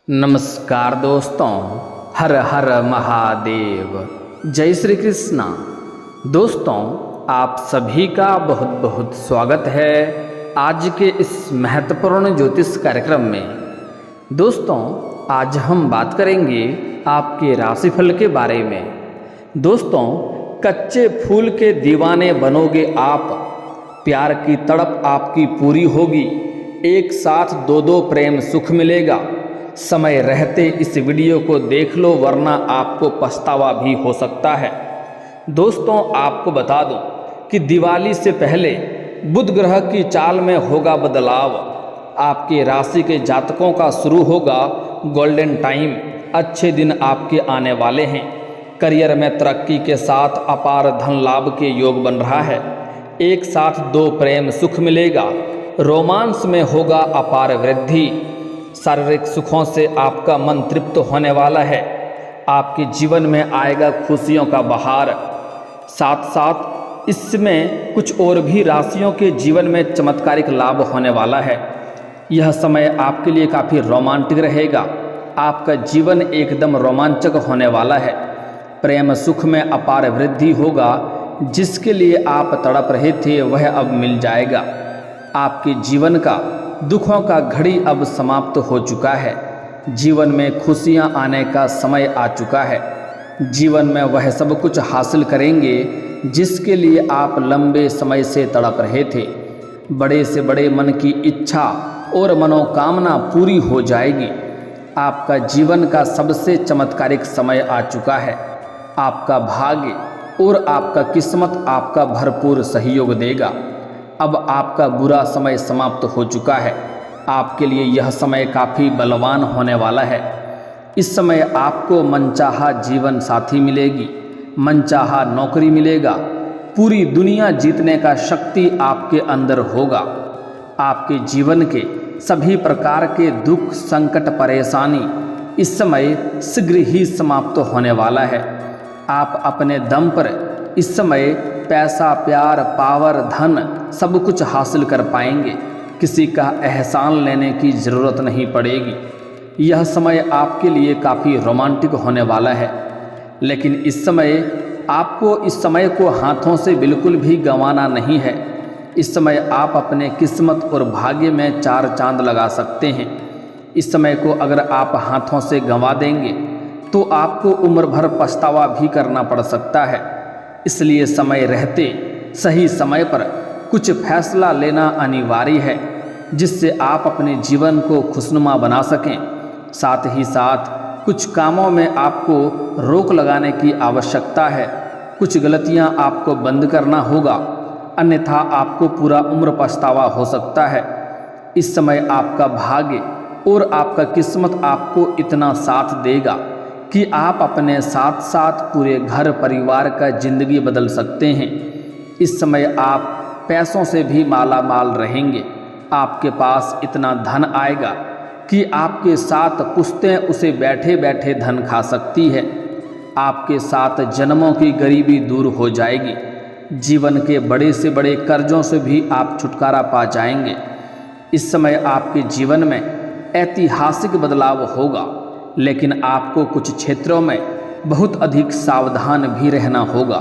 नमस्कार दोस्तों, हर हर महादेव, जय श्री कृष्णा। दोस्तों, आप सभी का बहुत बहुत स्वागत है आज के इस महत्वपूर्ण ज्योतिष कार्यक्रम में। दोस्तों, आज हम बात करेंगे आपके राशिफल के बारे में। दोस्तों, कच्चे फूल के दीवाने बनोगे आप, प्यार की तड़प आपकी पूरी होगी, एक साथ दो प्रेम सुख मिलेगा। समय रहते इस वीडियो को देख लो, वरना आपको पछतावा भी हो सकता है। दोस्तों, आपको बता दूं कि दिवाली से पहले बुध ग्रह की चाल में होगा बदलाव। आपके राशि के जातकों का शुरू होगा गोल्डन टाइम। अच्छे दिन आपके आने वाले हैं। करियर में तरक्की के साथ अपार धन लाभ के योग बन रहा है। एक साथ दो प्रेम सुख मिलेगा। रोमांस में होगा अपार वृद्धि। शारीरिक सुखों से आपका मन तृप्त होने वाला है। आपके जीवन में आएगा खुशियों का बहार। साथ साथ इसमें कुछ और भी राशियों के जीवन में चमत्कारिक लाभ होने वाला है। यह समय आपके लिए काफ़ी रोमांटिक रहेगा। आपका जीवन एकदम रोमांचक होने वाला है। प्रेम सुख में अपार वृद्धि होगा। जिसके लिए आप तड़प रहे थे वह अब मिल जाएगा। आपके जीवन का दुखों का घड़ी अब समाप्त हो चुका है। जीवन में खुशियां आने का समय आ चुका है। जीवन में वह सब कुछ हासिल करेंगे जिसके लिए आप लंबे समय से तड़प रहे थे। बड़े से बड़े मन की इच्छा और मनोकामना पूरी हो जाएगी। आपका जीवन का सबसे चमत्कारिक समय आ चुका है। आपका भाग्य और आपका किस्मत आपका भरपूर सहयोग देगा। अब आपका बुरा समय समाप्त हो चुका है। आपके लिए यह समय काफ़ी बलवान होने वाला है। इस समय आपको मनचाहा जीवन साथी मिलेगी, मनचाहा नौकरी मिलेगा। पूरी दुनिया जीतने का शक्ति आपके अंदर होगा। आपके जीवन के सभी प्रकार के दुख, संकट, परेशानी इस समय शीघ्र ही समाप्त होने वाला है। आप अपने दम पर इस समय पैसा, प्यार, पावर, धन सब कुछ हासिल कर पाएंगे। किसी का एहसान लेने की ज़रूरत नहीं पड़ेगी। यह समय आपके लिए काफ़ी रोमांटिक होने वाला है। लेकिन इस समय आपको इस समय को हाथों से बिल्कुल भी गंवाना नहीं है। इस समय आप अपने किस्मत और भाग्य में चार चांद लगा सकते हैं। इस समय को अगर आप हाथों से गंवा देंगे तो आपको उम्र भर पछतावा भी करना पड़ सकता है। इसलिए समय रहते सही समय पर कुछ फैसला लेना अनिवार्य है, जिससे आप अपने जीवन को खुशनुमा बना सकें। साथ ही साथ कुछ कामों में आपको रोक लगाने की आवश्यकता है। कुछ गलतियां आपको बंद करना होगा, अन्यथा आपको पूरा उम्र पछतावा हो सकता है। इस समय आपका भाग्य और आपका किस्मत आपको इतना साथ देगा कि आप अपने साथ साथ पूरे घर परिवार का जिंदगी बदल सकते हैं। इस समय आप पैसों से भी माला माल रहेंगे। आपके पास इतना धन आएगा कि आपके साथ पुश्तें उसे बैठे बैठे धन खा सकती है। आपके साथ जन्मों की गरीबी दूर हो जाएगी। जीवन के बड़े से बड़े कर्जों से भी आप छुटकारा पा जाएंगे। इस समय आपके जीवन में ऐतिहासिक बदलाव होगा, लेकिन आपको कुछ क्षेत्रों में बहुत अधिक सावधान भी रहना होगा।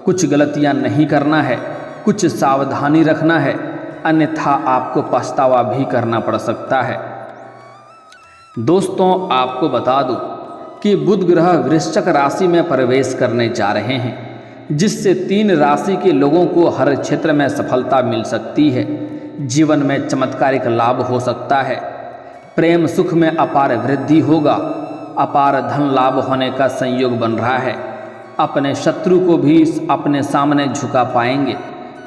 कुछ गलतियां नहीं करना है, कुछ सावधानी रखना है, अन्यथा आपको पछतावा भी करना पड़ सकता है। दोस्तों, आपको बता दूं कि बुध ग्रह वृश्चिक राशि में प्रवेश करने जा रहे हैं, जिससे 3 राशि के लोगों को हर क्षेत्र में सफलता मिल सकती है। जीवन में चमत्कारिक लाभ हो सकता है। प्रेम सुख में अपार वृद्धि होगा। अपार धन लाभ होने का संयोग बन रहा है। अपने शत्रु को भी अपने सामने झुका पाएंगे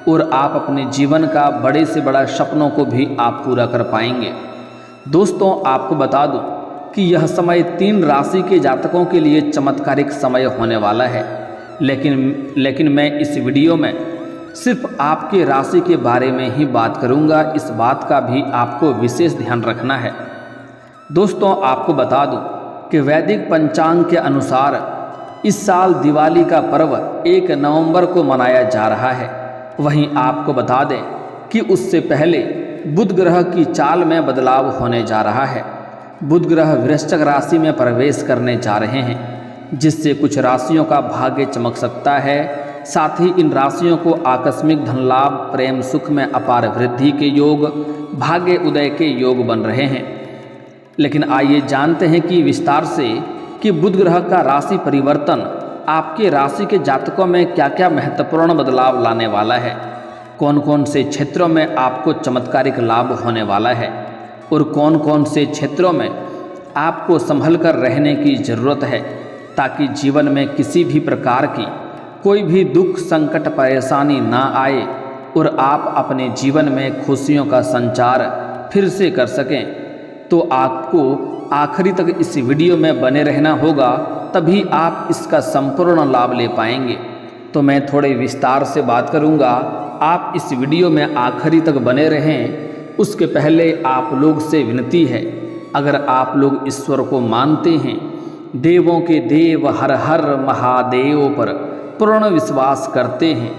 और आप अपने जीवन का बड़े से बड़ा सपनों को भी आप पूरा कर पाएंगे। दोस्तों, आपको बता दूं कि यह समय 3 राशि के जातकों के लिए चमत्कारिक समय होने वाला है। लेकिन मैं इस वीडियो में सिर्फ आपके राशि के बारे में ही बात करूंगा। इस बात का भी आपको विशेष ध्यान रखना है। दोस्तों, आपको बता दूं कि वैदिक पंचांग के अनुसार इस साल दिवाली का पर्व 1 नवंबर को मनाया जा रहा है। वहीं आपको बता दें कि उससे पहले बुध ग्रह की चाल में बदलाव होने जा रहा है। बुध ग्रह वृश्चिक राशि में प्रवेश करने जा रहे हैं, जिससे कुछ राशियों का भाग्य चमक सकता है। साथ ही इन राशियों को आकस्मिक धन लाभ, प्रेम सुख में अपार वृद्धि के योग, भाग्य उदय के योग बन रहे हैं। लेकिन आइए जानते हैं कि विस्तार से कि बुध ग्रह का राशि परिवर्तन आपके राशि के जातकों में क्या क्या महत्वपूर्ण बदलाव लाने वाला है, कौन कौन से क्षेत्रों में आपको चमत्कारिक लाभ होने वाला है और कौन कौन से क्षेत्रों में आपको संभल कर रहने की ज़रूरत है, ताकि जीवन में किसी भी प्रकार की कोई भी दुख, संकट, परेशानी ना आए और आप अपने जीवन में खुशियों का संचार फिर से कर सकें। तो आपको आखिरी तक इस वीडियो में बने रहना होगा, तभी आप इसका संपूर्ण लाभ ले पाएंगे। तो मैं थोड़े विस्तार से बात करूंगा, आप इस वीडियो में आखिरी तक बने रहें। उसके पहले आप लोग से विनती है, अगर आप लोग ईश्वर को मानते हैं, देवों के देव हर हर महादेव पर पूर्ण विश्वास करते हैं,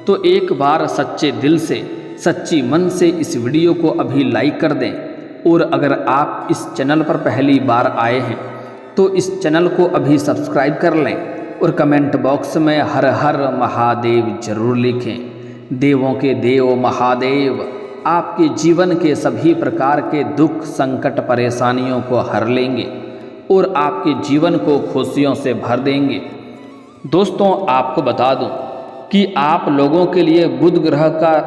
तो एक बार सच्चे दिल से, सच्ची मन से इस वीडियो को अभी लाइक कर दें। और अगर आप इस चैनल पर पहली बार आए हैं तो इस चैनल को अभी सब्सक्राइब कर लें और कमेंट बॉक्स में हर हर महादेव जरूर लिखें। देवों के देव महादेव आपके जीवन के सभी प्रकार के दुख, संकट, परेशानियों को हर लेंगे और आपके जीवन को खुशियों से भर देंगे। दोस्तों, आपको बता दूं कि आप लोगों के लिए बुध ग्रह का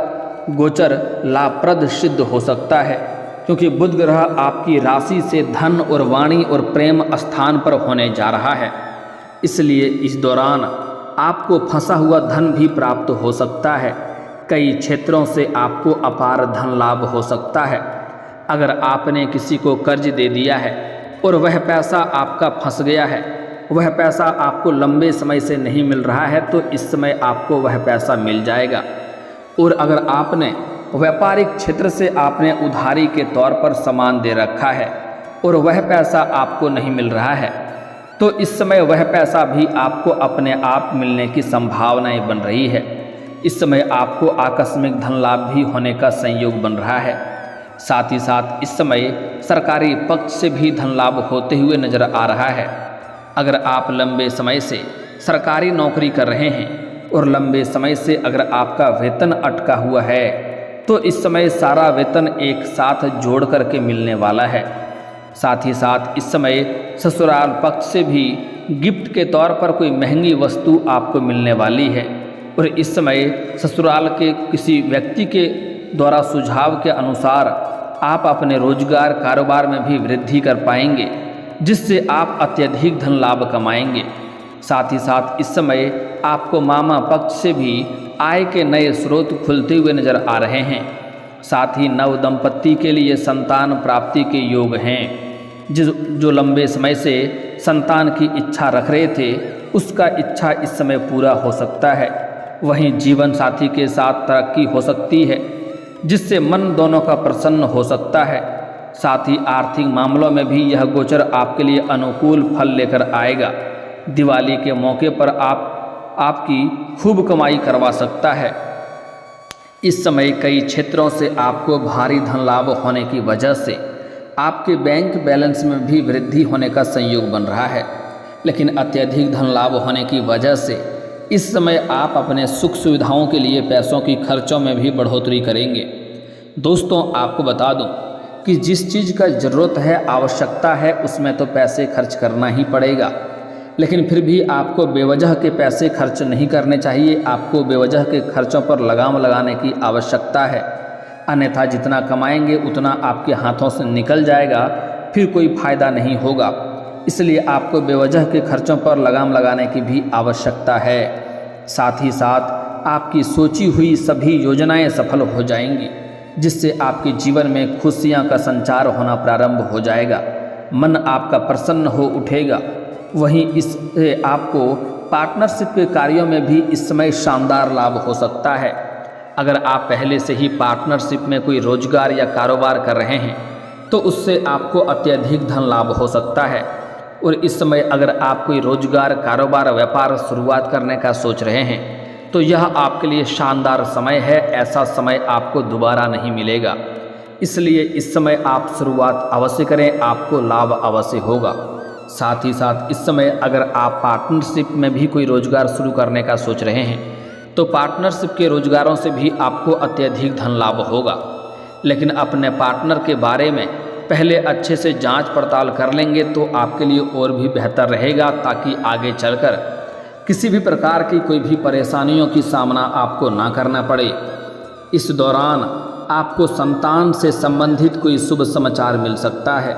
गोचर लाभप्रद सिद्ध हो सकता है, क्योंकि बुध ग्रह आपकी राशि से धन और वाणी और प्रेम स्थान पर होने जा रहा है। इसलिए इस दौरान आपको फंसा हुआ धन भी प्राप्त हो सकता है। कई क्षेत्रों से आपको अपार धन लाभ हो सकता है। अगर आपने किसी को कर्ज दे दिया है और वह पैसा आपका फंस गया है, वह पैसा आपको लंबे समय से नहीं मिल रहा है, तो इस समय आपको वह पैसा मिल जाएगा। और अगर आपने व्यापारिक क्षेत्र से आपने उधारी के तौर पर सामान दे रखा है और वह पैसा आपको नहीं मिल रहा है, तो इस समय वह पैसा भी आपको अपने आप मिलने की संभावनाएं बन रही है। इस समय आपको आकस्मिक धन लाभ भी होने का संयोग बन रहा है। साथ ही साथ इस समय सरकारी पक्ष से भी धन लाभ होते हुए नजर आ रहा है। अगर आप लंबे समय से सरकारी नौकरी कर रहे हैं और लंबे समय से अगर आपका वेतन अटका हुआ है, तो इस समय सारा वेतन एक साथ जोड़ करके मिलने वाला है। साथ ही साथ इस समय ससुराल पक्ष से भी गिफ्ट के तौर पर कोई महंगी वस्तु आपको मिलने वाली है। और इस समय ससुराल के किसी व्यक्ति के द्वारा सुझाव के अनुसार आप अपने रोजगार, कारोबार में भी वृद्धि कर पाएंगे, जिससे आप अत्यधिक धन लाभ कमाएंगे। साथ ही साथ इस समय आपको मामा पक्ष से भी आय के नए स्रोत खुलते हुए नजर आ रहे हैं। साथ ही नव दंपत्ति के लिए संतान प्राप्ति के योग हैं। जो लंबे समय से संतान की इच्छा रख रहे थे, उसका इच्छा इस समय पूरा हो सकता है। वहीं जीवन साथी के साथ तरक्की हो सकती है, जिससे मन दोनों का प्रसन्न हो सकता है। साथ ही आर्थिक मामलों में भी यह गोचर आपके लिए अनुकूल फल लेकर आएगा। दिवाली के मौके पर आपकी खूब कमाई करवा सकता है। इस समय कई क्षेत्रों से आपको भारी धन लाभ होने की वजह से आपके बैंक बैलेंस में भी वृद्धि होने का संयोग बन रहा है। लेकिन अत्यधिक धन लाभ होने की वजह से इस समय आप अपने सुख सुविधाओं के लिए पैसों की खर्चों में भी बढ़ोतरी करेंगे। दोस्तों, आपको बता दूं कि जिस चीज़ का ज़रूरत है, आवश्यकता है, उसमें तो पैसे खर्च करना ही पड़ेगा। लेकिन फिर भी आपको बेवजह के पैसे खर्च नहीं करने चाहिए। आपको बेवजह के खर्चों पर लगाम लगाने की आवश्यकता है, अन्यथा जितना कमाएंगे उतना आपके हाथों से निकल जाएगा, फिर कोई फ़ायदा नहीं होगा। इसलिए आपको बेवजह के खर्चों पर लगाम लगाने की भी आवश्यकता है। साथ ही साथ आपकी सोची हुई सभी योजनाएं सफल हो जाएंगी, जिससे आपके जीवन में खुशियां का संचार होना प्रारंभ हो जाएगा। मन आपका प्रसन्न हो उठेगा। वहीं इससे आपको पार्टनरशिप के कार्यों में भी इस समय शानदार लाभ हो सकता है। अगर आप पहले से ही पार्टनरशिप में कोई रोजगार या कारोबार कर रहे हैं, तो उससे आपको अत्यधिक धन लाभ हो सकता है। और इस समय अगर आप कोई रोजगार, कारोबार, व्यापार शुरुआत करने का सोच रहे हैं, तो यह आपके लिए शानदार समय है। ऐसा समय आपको दोबारा नहीं मिलेगा। इसलिए इस समय आप शुरुआत अवश्य करें, आपको लाभ अवश्य होगा। साथ ही साथ इस समय अगर आप पार्टनरशिप में भी कोई रोजगार शुरू करने का सोच रहे हैं तो पार्टनरशिप के रोजगारों से भी आपको अत्यधिक धन लाभ होगा। लेकिन अपने पार्टनर के बारे में पहले अच्छे से जांच पड़ताल कर लेंगे तो आपके लिए और भी बेहतर रहेगा, ताकि आगे चलकर किसी भी प्रकार की कोई भी परेशानियों की सामना आपको ना करना पड़े। इस दौरान आपको संतान से संबंधित कोई शुभ समाचार मिल सकता है।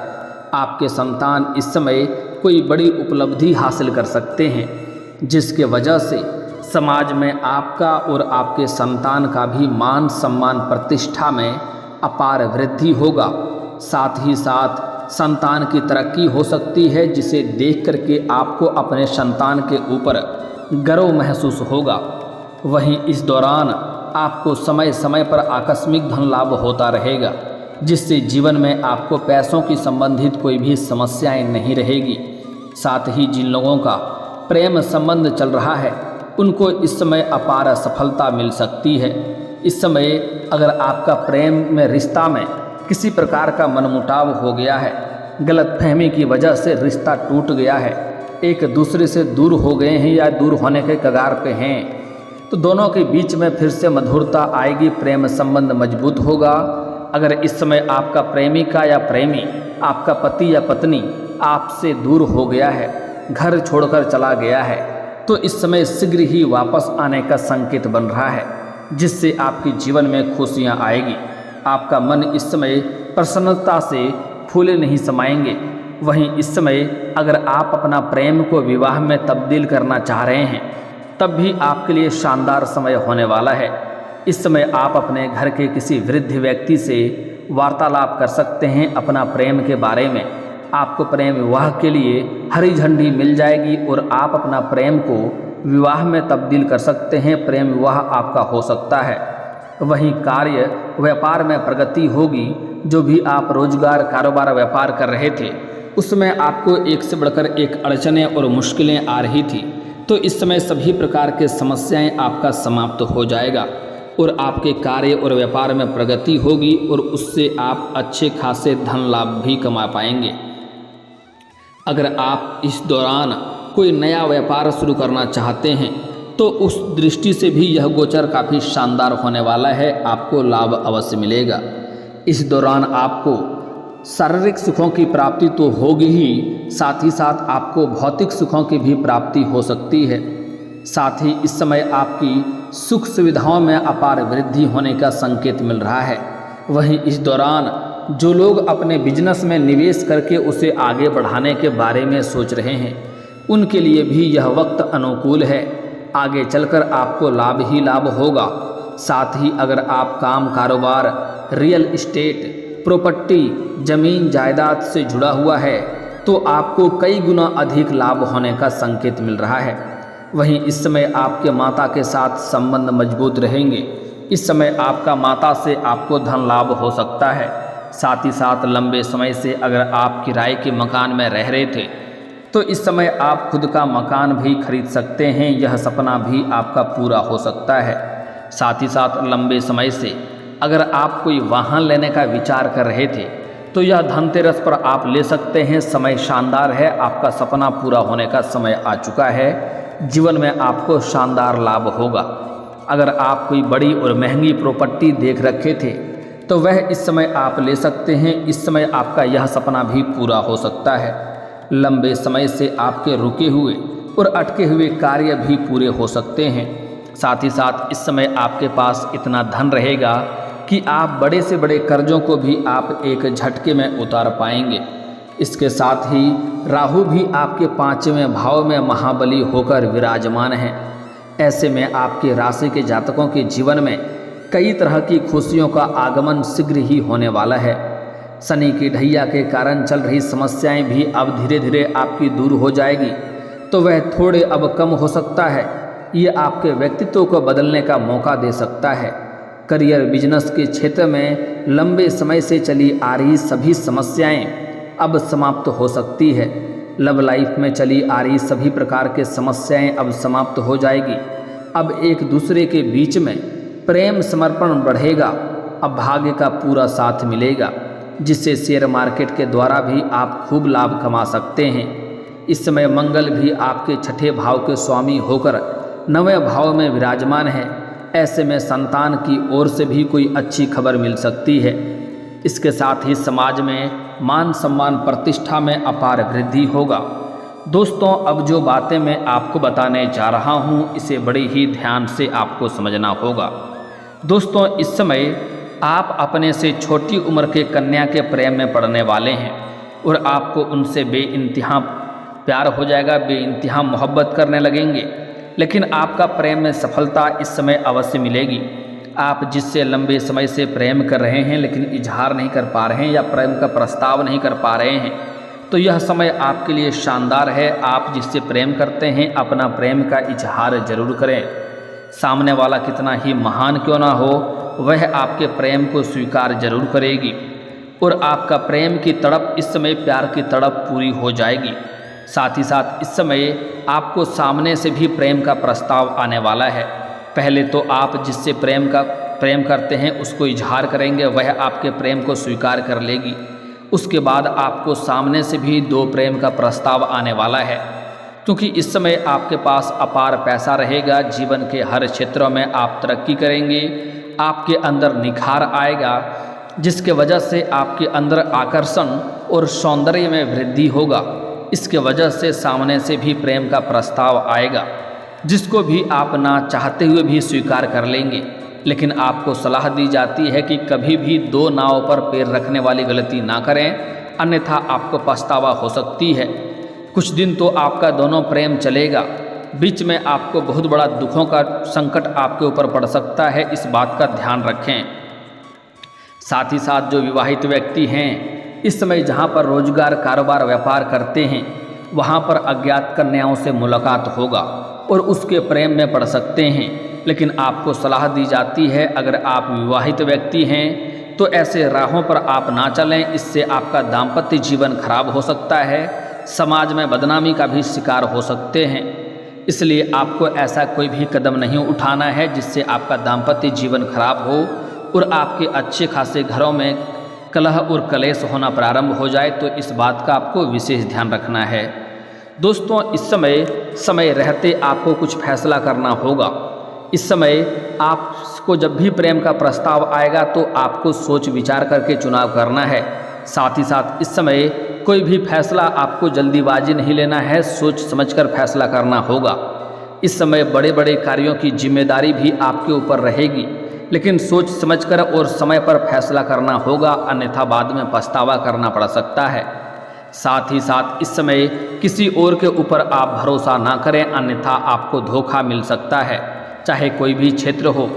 आपके संतान इस समय कोई बड़ी उपलब्धि हासिल कर सकते हैं, जिसके वजह से समाज में आपका और आपके संतान का भी मान सम्मान प्रतिष्ठा में अपार वृद्धि होगा। साथ ही साथ संतान की तरक्की हो सकती है, जिसे देख करके आपको अपने संतान के ऊपर गर्व महसूस होगा। वहीं इस दौरान आपको समय समय पर आकस्मिक धन लाभ होता रहेगा, जिससे जीवन में आपको पैसों की संबंधित कोई भी समस्याएं नहीं रहेगी। साथ ही जिन लोगों का प्रेम संबंध चल रहा है उनको इस समय अपार सफलता मिल सकती है। इस समय अगर आपका प्रेम में रिश्ता में किसी प्रकार का मनमुटाव हो गया है, गलतफहमी की वजह से रिश्ता टूट गया है, एक दूसरे से दूर हो गए हैं या दूर होने के कगार पे हैं, तो दोनों के बीच में फिर से मधुरता आएगी, प्रेम संबंध मजबूत होगा। अगर इस समय आपका प्रेमिका या प्रेमी, आपका पति या पत्नी आपसे दूर हो गया है, घर छोड़कर चला गया है, तो इस समय शीघ्र ही वापस आने का संकेत बन रहा है, जिससे आपके जीवन में खुशियां आएगी। आपका मन इस समय प्रसन्नता से फूले नहीं समाएंगे। वहीं इस समय अगर आप अपना प्रेम को विवाह में तब्दील करना चाह रहे हैं तब भी आपके लिए शानदार समय होने वाला है। इस समय आप अपने घर के किसी वृद्ध व्यक्ति से वार्तालाप कर सकते हैं अपना प्रेम के बारे में। आपको प्रेम विवाह के लिए हरी झंडी मिल जाएगी और आप अपना प्रेम को विवाह में तब्दील कर सकते हैं। प्रेम विवाह आपका हो सकता है। वहीं कार्य व्यापार में प्रगति होगी। जो भी आप रोजगार कारोबार व्यापार कर रहे थे उसमें आपको एक से बढ़कर एक अड़चनें और मुश्किलें आ रही थी, तो इस समय सभी प्रकार के समस्याएं आपका समाप्त हो जाएगा और आपके कार्य और व्यापार में प्रगति होगी और उससे आप अच्छे खासे धन लाभ भी कमा पाएंगे। अगर आप इस दौरान कोई नया व्यापार शुरू करना चाहते हैं तो उस दृष्टि से भी यह गोचर काफ़ी शानदार होने वाला है, आपको लाभ अवश्य मिलेगा। इस दौरान आपको शारीरिक सुखों की प्राप्ति तो होगी ही, साथ ही साथ आपको भौतिक सुखों की भी प्राप्ति हो सकती है। साथ ही इस समय आपकी सुख सुविधाओं में अपार वृद्धि होने का संकेत मिल रहा है। वहीं इस दौरान जो लोग अपने बिजनेस में निवेश करके उसे आगे बढ़ाने के बारे में सोच रहे हैं उनके लिए भी यह वक्त अनुकूल है। आगे चलकर आपको लाभ ही लाभ होगा। साथ ही अगर आप काम कारोबार, रियल एस्टेट, प्रॉपर्टी, जमीन जायदाद से जुड़ा हुआ है तो आपको कई गुना अधिक लाभ होने का संकेत मिल रहा है। वहीं इस समय आपके माता के साथ संबंध मजबूत रहेंगे। इस समय आपका माता से आपको धन लाभ हो सकता है। साथ ही साथ लंबे समय से अगर आप किराए के मकान में रह रहे थे तो इस समय आप खुद का मकान भी खरीद सकते हैं। यह सपना भी आपका पूरा हो सकता है। साथ ही साथ लंबे समय से अगर आप कोई वाहन लेने का विचार कर रहे थे तो यह धनतेरस पर आप ले सकते हैं। समय शानदार है, आपका सपना पूरा होने का समय आ चुका है। जीवन में आपको शानदार लाभ होगा। अगर आप कोई बड़ी और महंगी प्रॉपर्टी देख रखे थे तो वह इस समय आप ले सकते हैं। इस समय आपका यह सपना भी पूरा हो सकता है। लंबे समय से आपके रुके हुए और अटके हुए कार्य भी पूरे हो सकते हैं। साथ ही साथ इस समय आपके पास इतना धन रहेगा कि आप बड़े से बड़े कर्जों को भी आप एक झटके में उतार पाएंगे। इसके साथ ही राहु भी आपके 5वें भाव में महाबली होकर विराजमान हैं। ऐसे में आपके राशि के जातकों के जीवन में कई तरह की खुशियों का आगमन शीघ्र ही होने वाला है। शनि की ढैया के कारण चल रही समस्याएं भी अब धीरे धीरे आपकी दूर हो जाएगी, तो वह थोड़े अब कम हो सकता है। ये आपके व्यक्तित्व को बदलने का मौका दे सकता है। करियर बिजनेस के क्षेत्र में लंबे समय से चली आ रही सभी समस्याएं अब समाप्त हो सकती है। लव लाइफ में चली आ रही सभी प्रकार के समस्याएं अब समाप्त हो जाएगी। अब एक दूसरे के बीच में प्रेम समर्पण बढ़ेगा अब भाग्य का पूरा साथ मिलेगा, जिससे शेयर मार्केट के द्वारा भी आप खूब लाभ कमा सकते हैं। इस समय मंगल भी आपके छठे भाव के स्वामी होकर 9वें भाव में विराजमान है। ऐसे में संतान की ओर से भी कोई अच्छी खबर मिल सकती है। इसके साथ ही समाज में मान सम्मान प्रतिष्ठा में अपार वृद्धि होगा। दोस्तों, अब जो बातें मैं आपको बताने जा रहा हूँ, इसे बड़े ही ध्यान से आपको समझना होगा। दोस्तों, इस समय आप अपने से छोटी उम्र के कन्या के प्रेम में पड़ने वाले हैं और आपको उनसे बेइंतहा प्यार हो जाएगा, बेइंतहा मोहब्बत करने लगेंगे। लेकिन आपका प्रेम में सफलता इस समय अवश्य मिलेगी। आप जिससे लंबे समय से प्रेम कर रहे हैं लेकिन इजहार नहीं कर पा रहे हैं या प्रेम का प्रस्ताव नहीं कर पा रहे हैं, तो यह समय आपके लिए शानदार है। आप जिससे प्रेम करते हैं अपना प्रेम का इजहार जरूर करें। सामने वाला कितना ही महान क्यों ना हो, वह आपके प्रेम को स्वीकार जरूर करेगी और आपका प्रेम की तड़प इस समय प्यार की तड़प पूरी हो जाएगी। साथ ही साथ इस समय आपको सामने से भी प्रेम का प्रस्ताव आने वाला है। पहले तो आप जिससे प्रेम करते हैं उसको इजहार करेंगे, वह आपके प्रेम को स्वीकार कर लेगी। उसके बाद आपको सामने से भी 2 प्रेम का प्रस्ताव आने वाला है, क्योंकि इस समय आपके पास अपार पैसा रहेगा। जीवन के हर क्षेत्रों में आप तरक्की करेंगे, आपके अंदर निखार आएगा, जिसके वजह से आपके अंदर आकर्षण और सौंदर्य में वृद्धि होगा। इसके वजह से सामने से भी प्रेम का प्रस्ताव आएगा, जिसको भी आप ना चाहते हुए भी स्वीकार कर लेंगे। लेकिन आपको सलाह दी जाती है कि कभी भी 2 नाव पर पैर रखने वाली गलती ना करें, अन्यथा आपको पछतावा हो सकती है। कुछ दिन तो आपका दोनों प्रेम चलेगा, बीच में आपको बहुत बड़ा दुखों का संकट आपके ऊपर पड़ सकता है, इस बात का ध्यान रखें। साथ ही साथ जो विवाहित व्यक्ति हैं, इस समय जहां पर रोजगार कारोबार व्यापार करते हैं, वहां पर अज्ञात कन्याओं से मुलाकात होगा और उसके प्रेम में पड़ सकते हैं। लेकिन आपको सलाह दी जाती है, अगर आप विवाहित व्यक्ति हैं तो ऐसे राहों पर आप ना चलें, इससे आपका दाम्पत्य जीवन खराब हो सकता है, समाज में बदनामी का भी शिकार हो सकते हैं। इसलिए आपको ऐसा कोई भी कदम नहीं उठाना है जिससे आपका दाम्पत्य जीवन खराब हो और आपके अच्छे खासे घरों में कलह और कलेश होना प्रारंभ हो जाए, तो इस बात का आपको विशेष ध्यान रखना है। दोस्तों, इस समय रहते आपको कुछ फैसला करना होगा। इस समय आपको जब भी प्रेम का प्रस्ताव आएगा तो आपको सोच विचार करके चुनाव करना है। साथ ही साथ इस समय कोई भी फैसला आपको जल्दीबाजी नहीं लेना है, सोच समझकर फैसला करना होगा। इस समय बड़े बड़े कार्यों की जिम्मेदारी भी आपके ऊपर रहेगी, लेकिन सोच समझकर और समय पर फैसला करना होगा, अन्यथा बाद में पछतावा करना पड़ सकता है। साथ ही साथ इस समय किसी और के ऊपर आप भरोसा ना करें, अन्यथा आपको धोखा मिल सकता है, चाहे कोई भी क्षेत्र हो।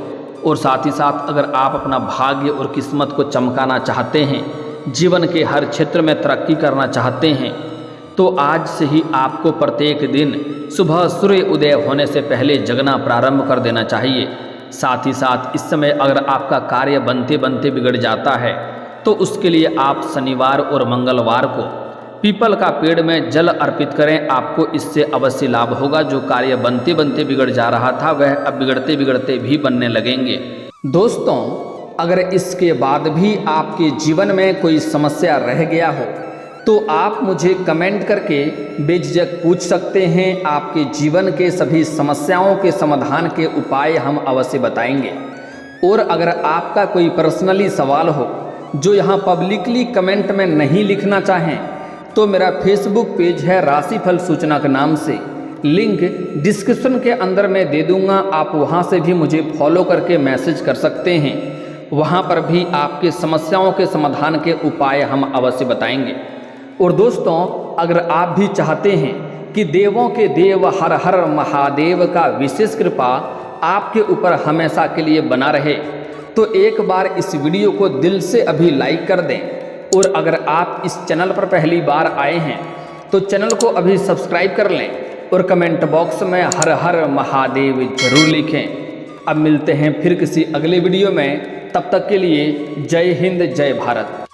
और साथ ही साथ अगर आप अपना भाग्य और किस्मत को चमकाना चाहते हैं, जीवन के हर क्षेत्र में तरक्की करना चाहते हैं, तो आज से ही आपको प्रत्येक दिन सुबह सूर्य उदय होने से पहले जगना प्रारंभ कर देना चाहिए। साथ ही साथ इस समय अगर आपका कार्य बनते बनते बिगड़ जाता है तो उसके लिए आप शनिवार और मंगलवार को पीपल का पेड़ में जल अर्पित करें, आपको इससे अवश्य लाभ होगा। जो कार्य बनते बनते बिगड़ जा रहा था वह अब बिगड़ते बिगड़ते भी बनने लगेंगे। दोस्तों, अगर इसके बाद भी आपके जीवन में कोई समस्या रह गया हो तो आप मुझे कमेंट करके बेझिझक पूछ सकते हैं। आपके जीवन के सभी समस्याओं के समाधान के उपाय हम अवश्य बताएंगे। और अगर आपका कोई पर्सनली सवाल हो जो यहाँ पब्लिकली कमेंट में नहीं लिखना चाहें, तो मेरा फेसबुक पेज है राशिफल सूचना के नाम से, लिंक डिस्क्रिप्शन के अंदर मैं दे दूंगा। आप वहां से भी मुझे फॉलो करके मैसेज कर सकते हैं। वहां पर भी आपके समस्याओं के समाधान के उपाय हम अवश्य बताएंगे। और दोस्तों, अगर आप भी चाहते हैं कि देवों के देव हर हर महादेव का विशेष कृपा आपके ऊपर हमेशा के लिए बना रहे, तो एक बार इस वीडियो को दिल से अभी लाइक कर दें। और अगर आप इस चैनल पर पहली बार आए हैं तो चैनल को अभी सब्सक्राइब कर लें और कमेंट बॉक्स में हर हर महादेव जरूर लिखें। अब मिलते हैं फिर किसी अगले वीडियो में, तब तक के लिए जय हिंद जय भारत।